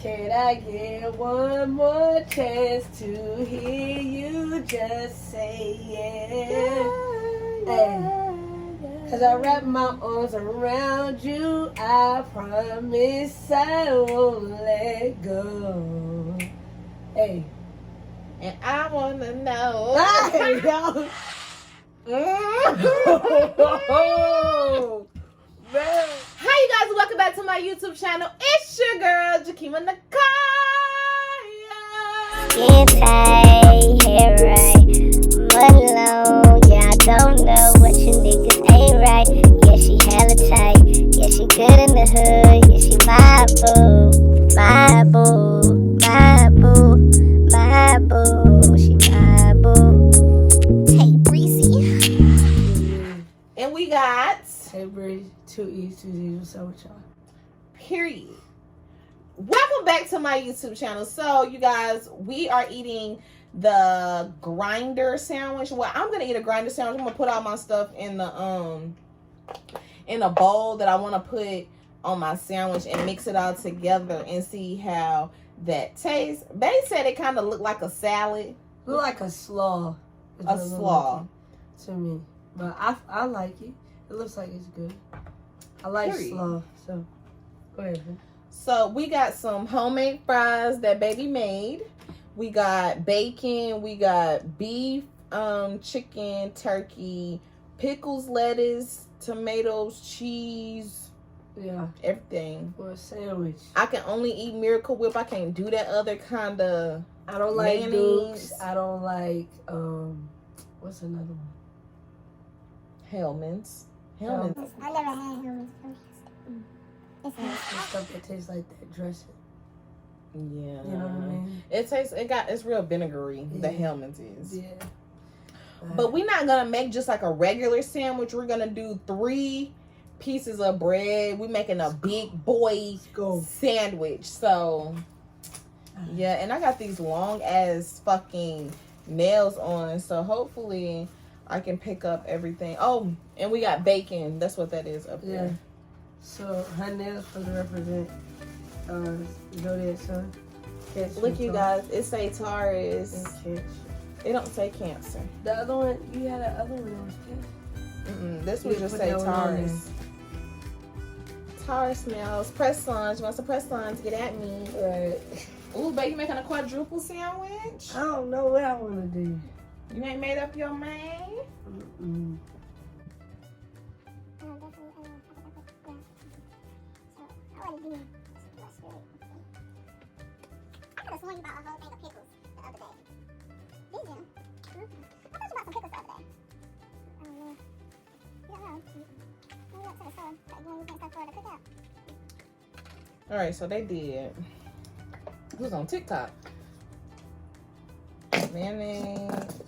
Can I get one more chance to hear you just say yeah? Hey. Cause I wrap my arms around you, I promise I won't let go. Hey. And I wanna know. Hey, yo. Man. Hi, you guys, welcome back to my YouTube channel. It's your girl, J'Kema Nakiya. Skin tight, hair right, alone. Yeah, I don't know what you niggas ain't right. Yeah, she hella tight. Yeah, she good in the hood. Yeah, she my boo, my boo, my boo, my boo. She my boo. Hey, Breezy. And we got Hey, Breeze, 2 E's, 2 Z's. What's up with y'all? period. Welcome back to my YouTube channel. So, you guys, we are eating the grinder sandwich. Well, I'm gonna eat a grinder sandwich. I'm gonna put all my stuff in a bowl that I want to put on my sandwich and mix it all together and see how that tastes. They said it kind of looked like a salad. Look like a slaw. A slaw. To me. But I like it. It looks like it's good. I like Period. slaw. So, go ahead, man. So we got some homemade fries that baby made. We got bacon. We got beef, chicken, turkey, pickles, lettuce, tomatoes, cheese. Yeah. Everything. For a sandwich. I can only eat Miracle Whip. I can't do that other kind of. I don't like mayonnaise. Dukes. I don't like, what's another one? Hellman's. I never had him. It's The stuff that tastes like that dressing. Yeah. You know what I mean? It's real vinegary. The Yeah. Hellman's is. Yeah. But we're not gonna make just like a regular sandwich. We're gonna do 3 pieces of bread. We're making a big boy sandwich. So yeah, and I got these long ass fucking nails on. So hopefully I can pick up everything. Oh, and we got bacon. That's what that is up there. So her nails supposed to represent zodiac sign. Look, you guys, it say Taurus. Catch. It don't say Cancer. The other one, you had that other one that was catch. This You one just put say that one on Taurus. Taurus nails. Press ons. You want some press ons? Get at me. Right. Ooh, babe, you making a quadruple sandwich? I don't know what I want to do. You ain't made up your mind? Mm-mm. I could have sworn you bought a whole thing of pickles the other day. Did you? I thought you bought some pickles the other day. I don't know. You don't know. Maybe up to the store. Like when you can't stuff for the cookout. Alright, so they did. It was on TikTok. Mayonnaise.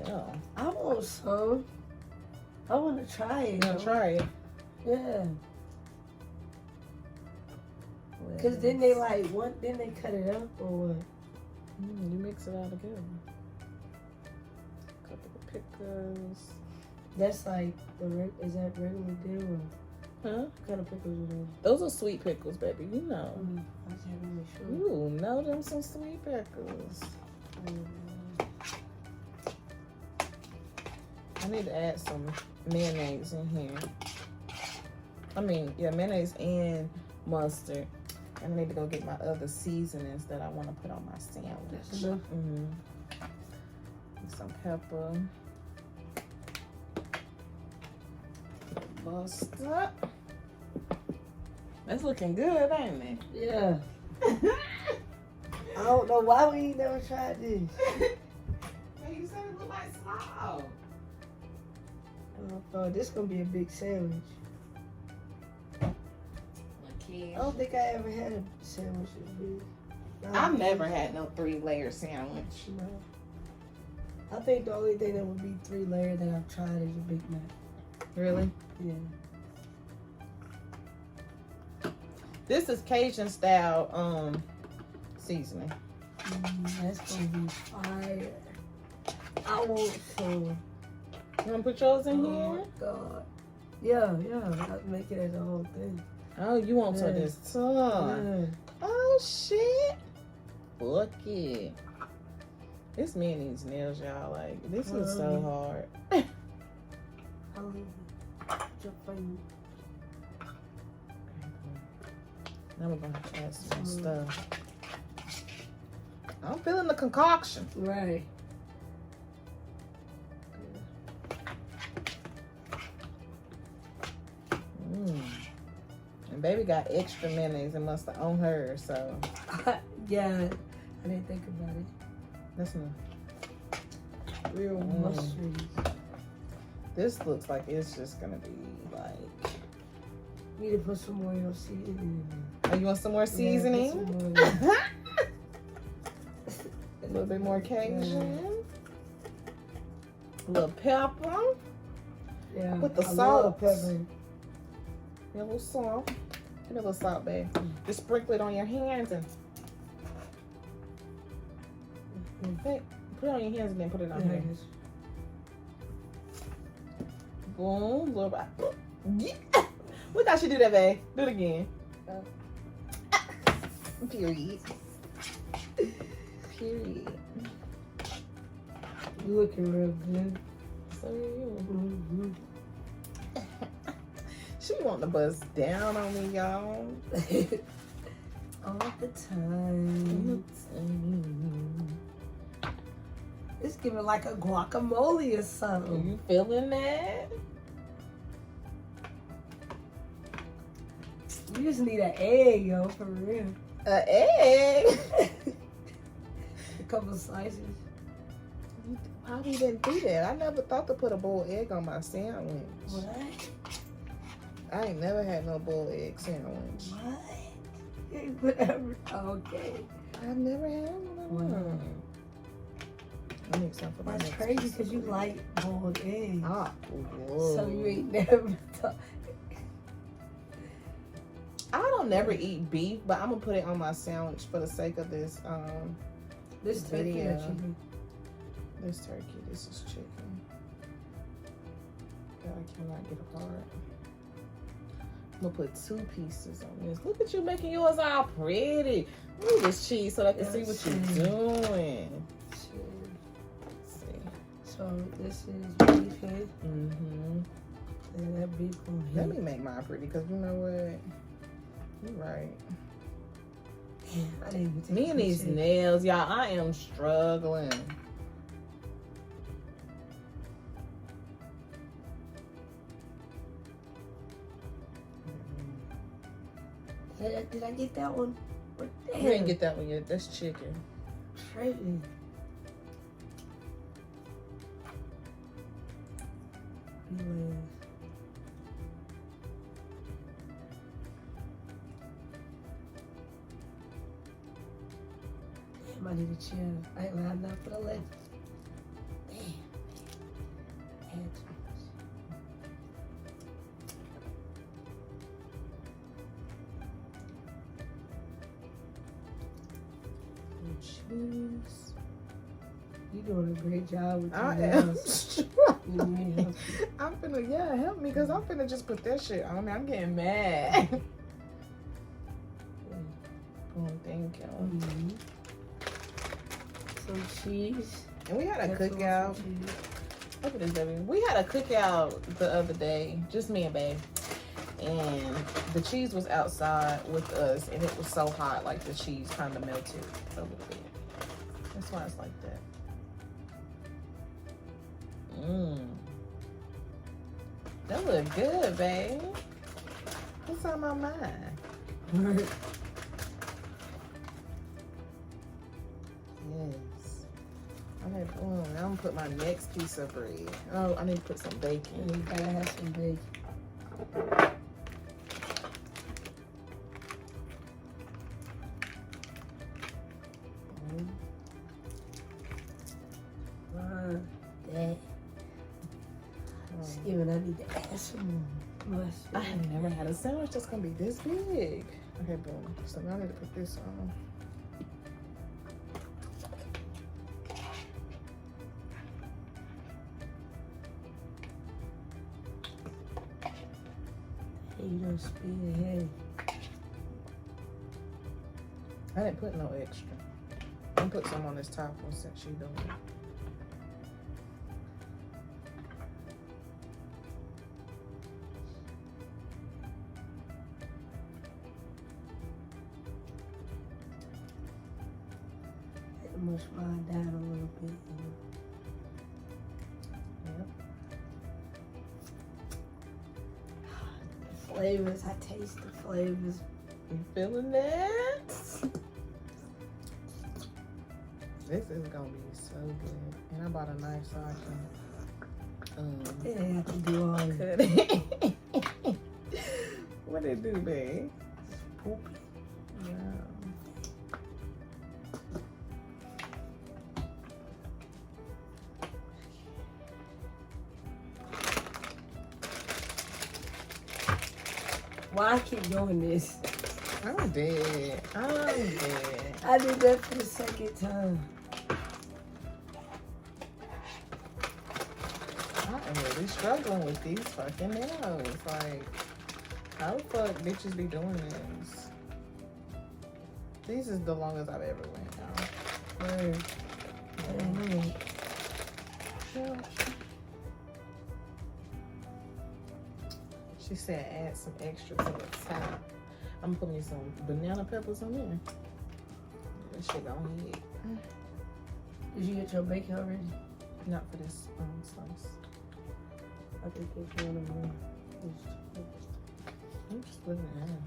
Yeah. I want some. I want to try it. You gonna try it? Yeah. Cause then they like what? Then they cut it up or what? You mix it all together. Couple of pickles. That's like is that regular deal or Huh? what kind of pickles are those? Those are sweet pickles, baby. You know. I just have to make sure. Ooh, know them some sweet pickles. I need to add some mayonnaise in here. I mean, yeah, mayonnaise and mustard. I need to go get my other seasonings that I want to put on my sandwich. That's enough. Some pepper. Mustard. That's looking good, ain't it? Yeah. I don't know why we ain't never tried this. You said it looked like small. I thought this gonna be a big sandwich. I don't think I ever had a sandwich as big. I've never had no 3-layer sandwich. No. I think the only thing that would be 3-layer that I've tried is a Big Mac. Really? Yeah. This is Cajun style seasoning. That's gonna be fire. I want some. You wanna put yours in Oh here? my god. Yeah. I'll make it as a whole thing. Oh, you want some of this tongue? Oh shit! Look it. This man needs nails, y'all. Like this is so hard. Now we're gonna add some stuff. I'm feeling the concoction. Right. And baby got extra mayonnaise. It must have on her, so. Yeah, I didn't think about it. That's enough. Real mushrooms. This looks like it's just gonna be like. You need to put some more in your seasoning. Oh, you want some more seasoning? Yeah, put some more. A little bit more Cajun. A little pepper. Yeah. With the I salt. love pepper. A little salt. Give it a little salt, babe. Just sprinkle it on your hands and. Hey, put it on your hands and then put it on here. Boom. Little bit. Yeah. We thought you do that, babe. Do it again. Period. Period. You looking real good. So are you. She want to bust down on me, y'all. All the time. It's giving like a guacamole or something. Are you feeling that? You just need an egg, yo, for real. An egg? A couple slices. You probably didn't do that. I never thought to put a boiled egg on my sandwich. What? I ain't never had no boiled egg sandwich. What? Whatever. Okay. I've never had one. Wow. I need some for my That's next crazy piece because of you bread. like boiled eggs. Ah, So you ain't never thought. I don't never eat beef, but I'm gonna put it on my sandwich for the sake of this This turkey video. or chicken? This turkey, this is chicken. That I cannot get apart. I'm gonna put 2 pieces on this. Look at you making yours all pretty. Move this cheese so I can see what you're doing. Let's see. So this is beef head. Mm-hmm. And that beef on Let here. me make mine pretty, because you know what? You're right. Yeah, I didn't even take Me and these picture. nails, y'all, I am struggling. Did I get that one? You didn't get that one yet. That's chicken. Tripping. Anyways. Damn, I need to chill. I ain't lying enough for the left. Damn. I had too much. Cheese. You doing a great job with your I am nails. You struggling. need help. I'm finna, yeah, help me, because I'm finna just put that shit on me. I'm getting mad. Boom, thank you. Mm-hmm. Some cheese. And we had a Definitely cookout. some cheese. Look at this, baby. We had a cookout the other day, just me and babe. And the cheese was outside with us, and it was so hot, like the cheese kind of melted a little bit. That's why it's like that. That look good, babe. What's on my mind? Yes. Okay, boom. Now I'm gonna put my next piece of bread. Oh, I need to put some bacon. And you gotta have some bacon. That. Even I need to add some more. I have never had a sandwich that's gonna be this big. Okay, boom. So now I need to put this on. Hey, you don't speed ahead. I didn't put no extra. I'm gonna put some on this top one since she doing it. Mush mine down a little bit. Yep. The flavors, I taste the flavors. You feeling that? This is gonna be so good. And I bought a knife so I can It ain't have to do all that. cut it. What it do, babe? Poopy. Yeah. Why I keep doing this? I'm dead. I'm dead. I did that for the second time. I am really struggling with these fucking nails. Like, how the fuck bitches be doing this? This is the longest I've ever went now. Word. I don't know. She said add some extra to the top. I'm putting some banana peppers on there. That shit gon' hit. Did you get your bacon already? Not for this slice. I think it's one of them. I'm just putting it in.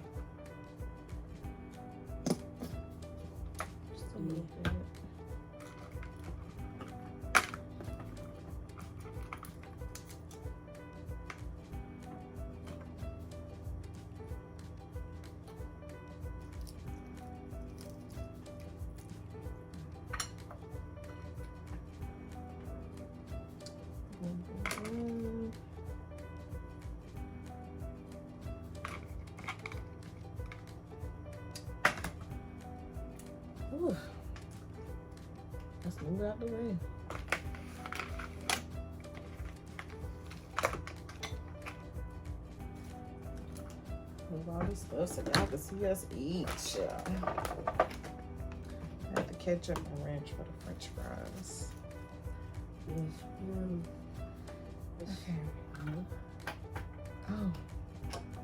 Just a little bit. Ooh. Let's move out the way. Move all this stuff so y'all can see us eat. I have the ketchup and ranch for the French fries. Yes, ma'am. Okay. Oh.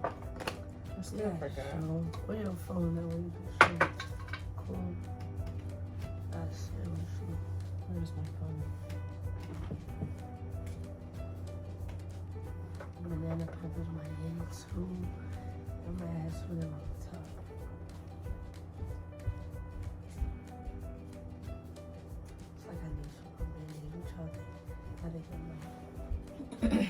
I still forgot. Put your phone that way you can show. Cool. I see. Where's my phone? Banana peppers, my head too. And my ass with them on the top. It's like I need some banana. What y'all think? I think I'm right.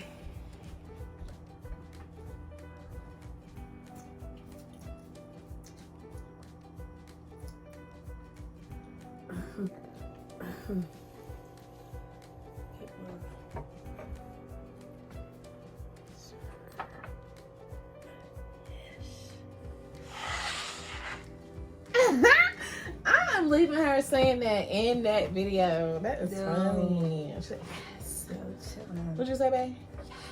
I'm leaving her saying that in that video. That is funny. Yes. What'd you say, babe?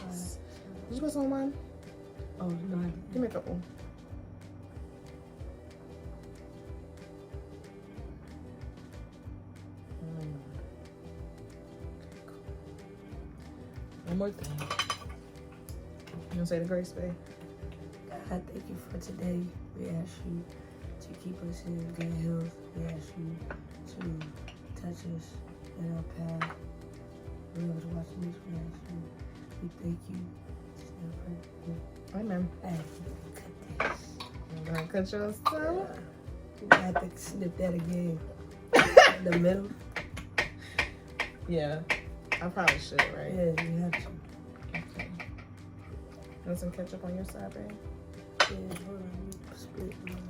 Yes. Did you put some on mine? Oh, no, I didn't. Give me a couple. One more thing. You gonna say the grace, babe? God, thank you for today. We ask you to keep us in good health. We ask you to touch us in our path. Whoever's watching this, we ask you. We thank you. Amen. Hey, cut this. You gonna cut yours too? I have to snip that again. In the middle. Yeah. I probably should, right? Yeah, you have to. Okay. Want some ketchup on your side, babe? Yeah, hold on. Split one.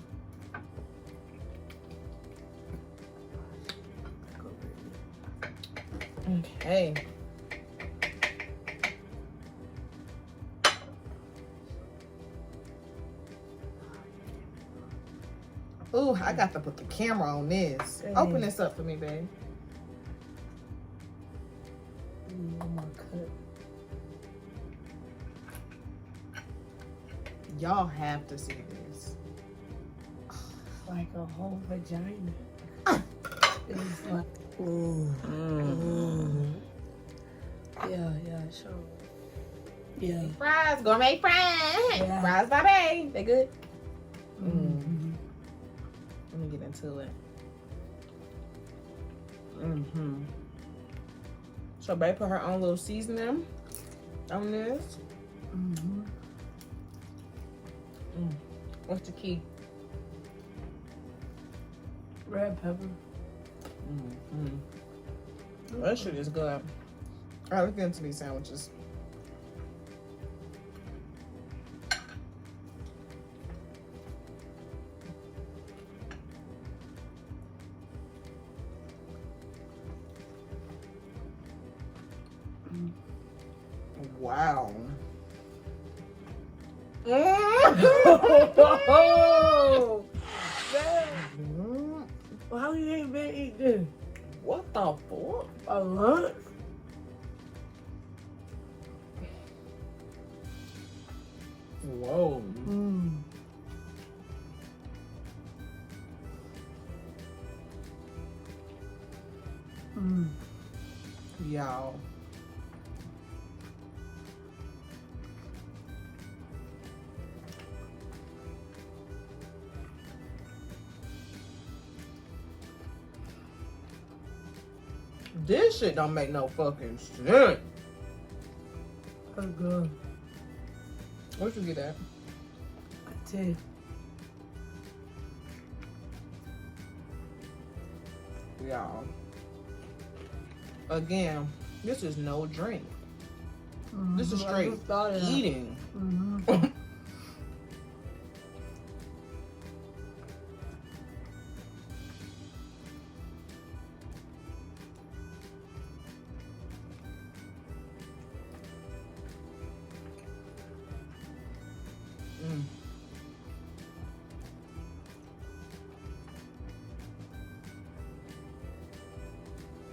Okay. Ooh, I got to put the camera on this. Dang. Open this up for me, babe. One more cut. Y'all have to see this. like a whole vagina. It's like, yeah, sure. Yeah. Fries, gourmet fries. Yeah. Fries, baby. They good? Let me get into it. So, babe put her own little seasoning on this. What's the key? Red pepper. That shit is good. All right, let's get into these sandwiches. Wow. Oh, man. Well, how you ain't been eat this? What the fuck? A lunch? Whoa. Y'all. This shit don't make no fucking sense. That's good. Where'd you get that? 10. Y'all. Again, this is no drink. This is straight eating.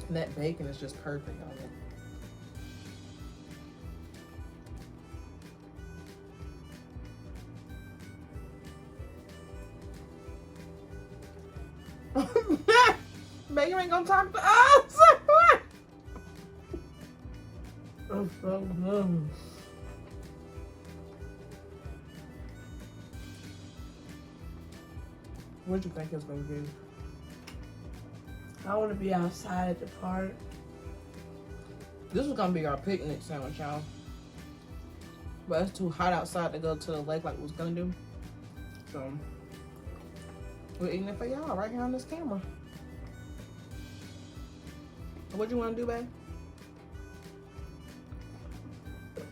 And that bacon is just perfect on it. Bacon ain't gonna talk to us. That's so good. What do you think it's gonna do? I want to be outside at the park. This is gonna be our picnic sandwich, y'all. But it's too hot outside to go to the lake like we was gonna do. So we're eating it for y'all right here on this camera. What you wanna do, babe?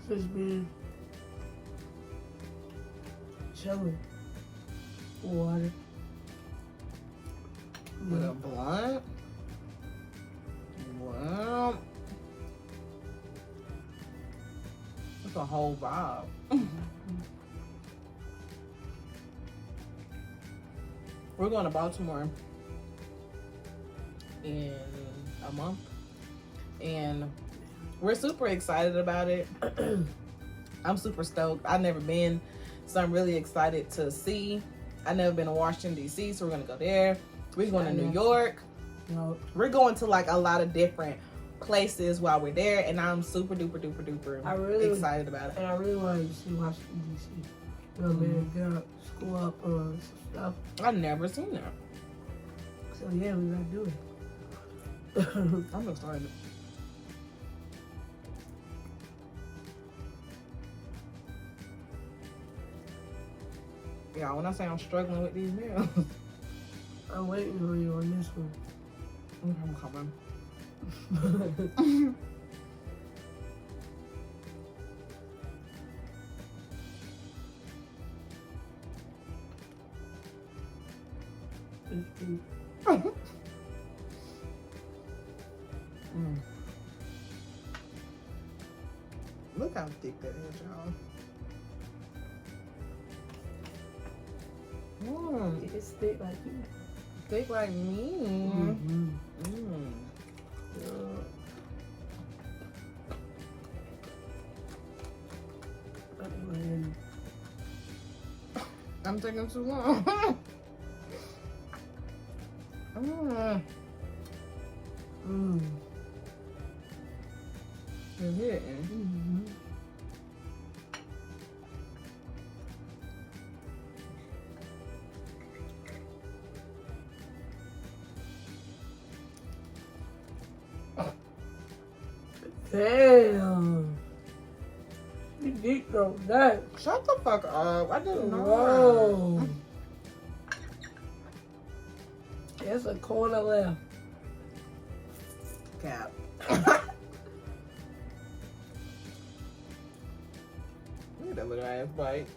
Just be chilling. Water. With a blunt? Well, it's a whole vibe. We're going to Baltimore in a month, and we're super excited about it. I'm super stoked. I've never been, so I'm really excited to see. I've never been to Washington, D.C., so we're going to go there. We're going to New York. No. We're going to like a lot of different places while we're there, and I'm super duper excited about it. And I really wanted to see Washington, D.C. You know, man, get up, school up, some stuff. I've never seen that. So yeah, we gotta do it. I'm excited. Yeah, when I say I'm struggling with these meals, I'm waiting for you on this one. I'm coming. Look how thick that is, y'all. It's thick like you. Thick like me. And I'm taking too long. It's hitting. Damn. You deep throat that. Shut the fuck up. I didn't know. Whoa. There's a corner left. Cap. Look at that little ass bite.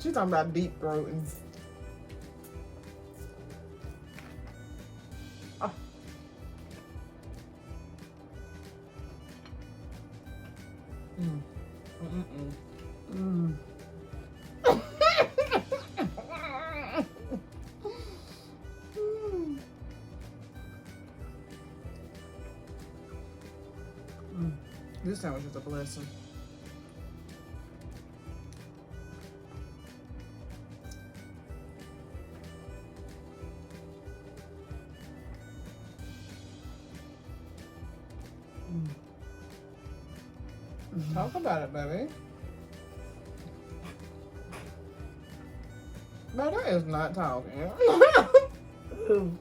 She's talking about deep throating. Oh. This sandwich is a blessing. Talk about it, baby. No, that is not talking.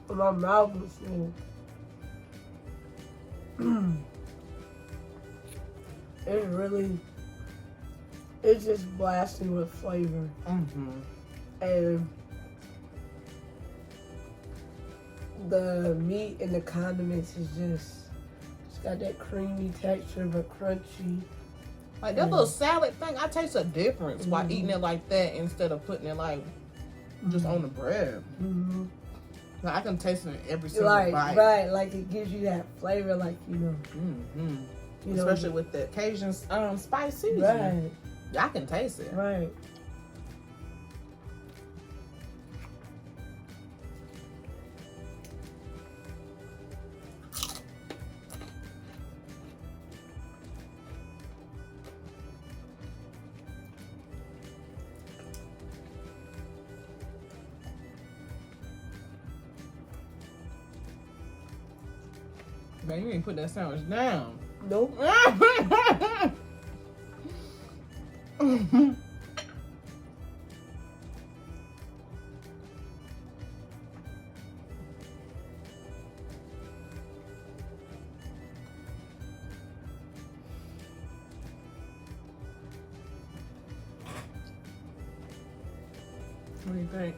My mouth is full. It's just blasting with flavor. And the meat and the condiments is it's got that creamy texture but crunchy. Like that little salad thing, I taste a difference while eating it like that instead of putting it like just on the bread. Like, I can taste it in every single bite. Right, like it gives you that flavor, like you know, especially with the Cajun spice seasoning. Right. I can taste it. Right. Man, you ain't put that sandwich down. Nope. What do you think?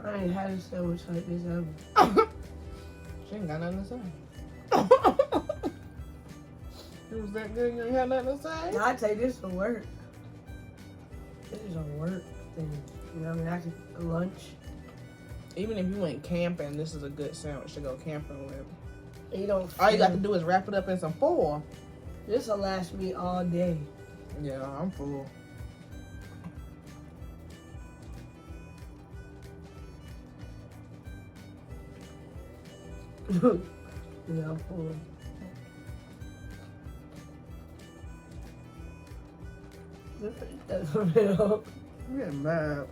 I ain't had a sandwich like this ever. She ain't got nothing to say. It was that good, you ain't had nothing to say? I take this to work. This is a work thing. You know what I mean? I could lunch. Even if you went camping, this is a good sandwich to go camping with. You don't All you got to do is wrap it up in some foil. This will last me all day. Yeah, I'm full. Yeah, I'm full. That's real. I'm getting mad.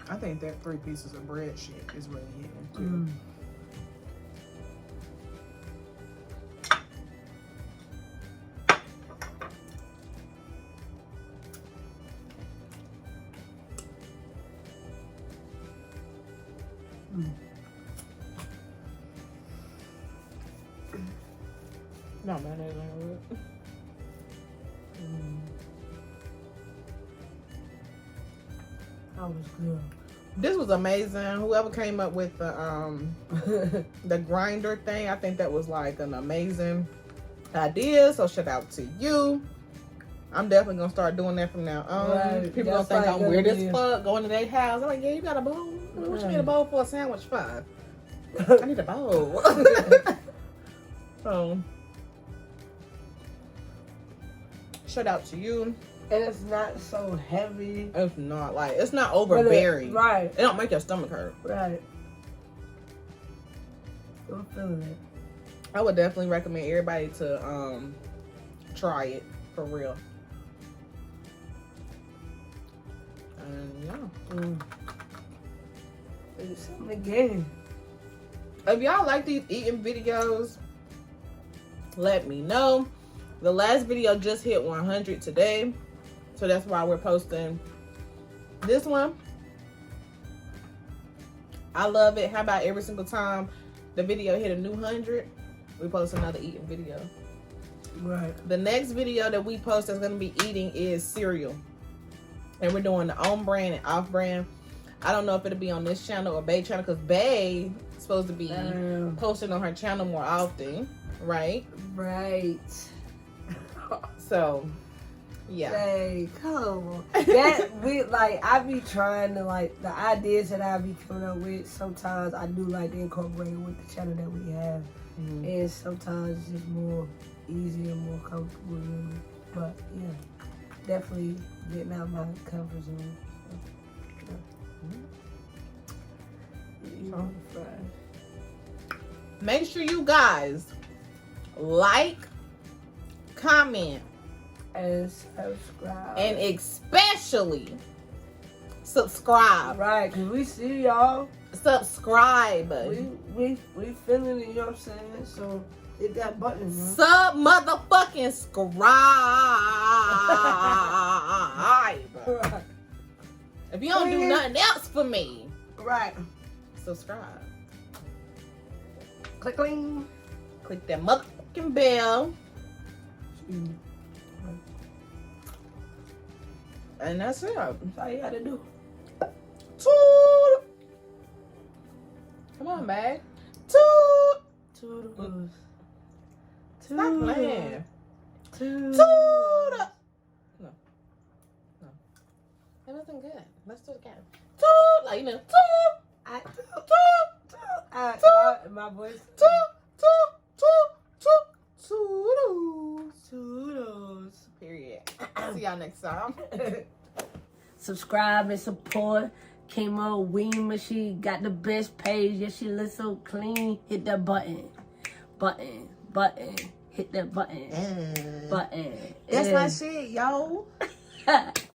I think that 3 pieces of bread shit is really hitting too. No, man, that ain't good. That was good. This was amazing. Whoever came up with the grinder thing, I think that was like an amazing idea. So shout out to you. I'm definitely gonna start doing that from now on. Right. People don't think I'm weird as fuck going to their house. I'm like, yeah, you got a bowl? What you need a bowl for a sandwich for? I need a bowl. Shout out to you. And it's not so heavy. It's not like, it's not overbearing. Right. It don't make your stomach hurt. Right. I'm feeling it. I would definitely recommend everybody to try it for real. And yeah. It's something again. If y'all like these eating videos, let me know. The last video just hit 100 today, so that's why we're posting this one. I love it. How about every single time the video hit a new 100, we post another eating video. Right. The next video that we post that's going to be eating is cereal. And we're doing the on brand and off brand. I don't know if it'll be on this channel or Bae channel, because Bae is supposed to be posting on her channel more often, right? Right. So, yeah. Hey, come on. That we like. I be trying to like the ideas that I be coming up with. Sometimes I do like to incorporate with the channel that we have, and sometimes it's just more easy and more comfortable. Really. But yeah, definitely getting out my comfort zone. So, make sure you guys like, comment, and subscribe. and especially subscribe. Right, cause we see y'all. Subscribe. We feeling it, you know what I'm saying? So hit that button, man. Sub motherfucking scribe. Right. If you don't do nothing else for me, Right. subscribe. Click, cling. Click that motherfucking bell. And that's it. That's all you gotta do. Toot. Come on, man. Toot. Toodles. Stop playing. Toodles. Toot. No. That wasn't good. Let's do it again. Toot. Like, you know, toot. I Toot. my voice. Toot. Toot. Toot. Toot. Toodles. Toodles. Period. See y'all next time. Subscribe and support. JKema Weema. She got the best page. Yeah, she looks so clean. Hit that button. Button. Hit that button. Button. That's my shit, yo.